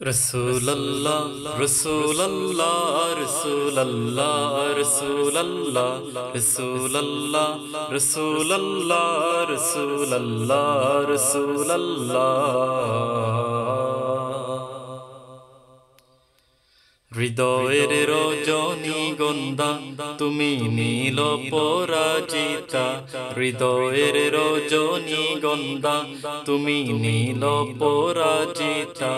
Rasulallah, Rasulallah, Rasulallah, Rasulallah, Rasulallah, Rasulallah, Rasulallah, Rasulallah. হৃদয়ের রজনীগন্ধা তুমি নীল পরাজিতা, হৃদয়ের রজনীগন্ধা তুমি নীল পরাজিতা।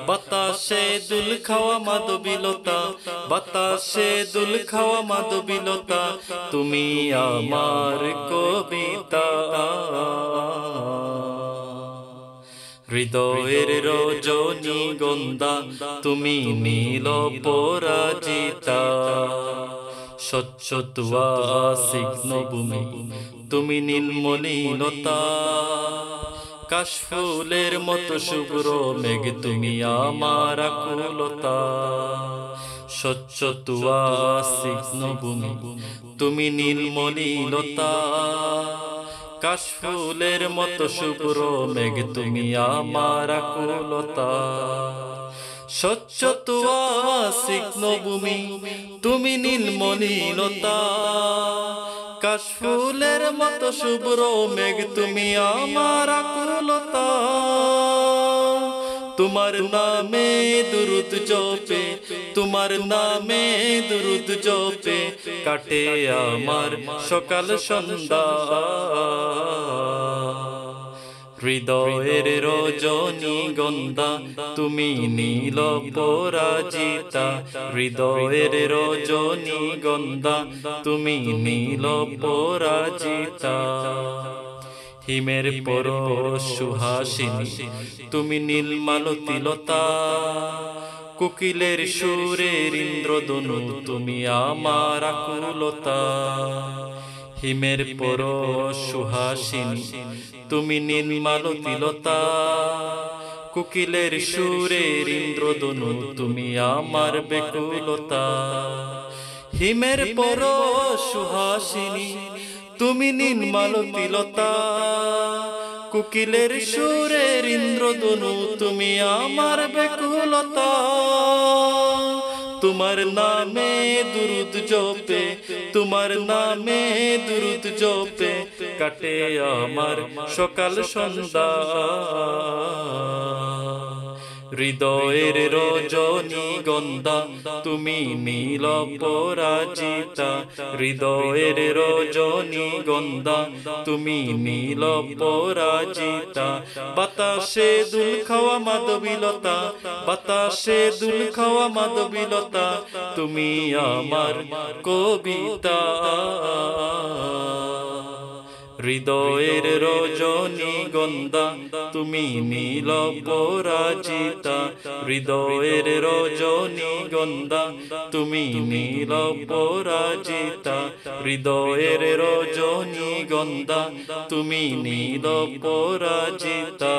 বাতাসে দুল খাওয়া মাধবীলতা, বাতাসে দুল খাওয়া মাধবীলতা, তুমি আমার কবিতা। হৃদয়ের রজনীগন্ধা তুমি নীল পরাজিতা। স্বচ্ছ তুয়া সিগ্ন ভূমি তুমি নীলমণিলতা, কাশফুলের মতো শুভ্র মেঘ তুমি আমার আকুলতা। স্বচ্ছ তুয়া সিগ্ন ভূমি তুমি নীলমণিলতা, কাশফুলের মতো শুভ্র মেঘ তুমি আমার আকুলতা। স্বচ্ছ তুয়া সিগ্ন ভূমি তুমি নীলমণিলতা, কাশফুলের মতো শুভ্র মেঘ তুমি আমার আকুলতা। তোমার নামে দুরুদ জপে, তোমার নামে দুরুদ জপে কাটে আমার সকাল সন্ধ্যা। হৃদয়ের রজনীগন্ধা তুমি নীল পরাজিতা, হৃদয়ের রজনীগন্ধা তুমি নীল পরাজিতা। হিমের পরশ সুহাসিনী তুমি নীলমালতিলতা, কোকিলের সুরের ইন্দ্রধনু তুমি আমার আকুলতা। হিমের পরশ সুহাসিনী তুমি নীলমালতিলতা, কোকিলের সুরের ইন্দ্রধনু তুমি আমার বেকুলতা। হিমের পরশ সুহাসিনী তুমি নীলমালতিলতা, কোকিলের সুরের ইন্দ্রধনু তুমি আমার বেকুলতা। তোমার নামে দুরুদ জপে, তোমার নামে দুরুদ জপে কাটে আমার সকাল সন্ধ্যা। হৃদয়ের রজনীগন্ধা তুমি নীল পরাজিতা, হৃদয়ের রজনীগন্ধা তুমি নীল পরাজিতা। বাতাসে দুল খাওয়া মাধবীলতা, বাতাসে দুল খাওয়া মাধবীলতা, তুমি আমার কবিতা। হৃদয়ের রজনীগন্ধা তুমি নীল পরাজিতা, হৃদয়ের রজনীগন্ধা তুমি নীল পরাজিতা, হৃদয়ের রজনীগন্ধা তুমি নীল পরাজিতা।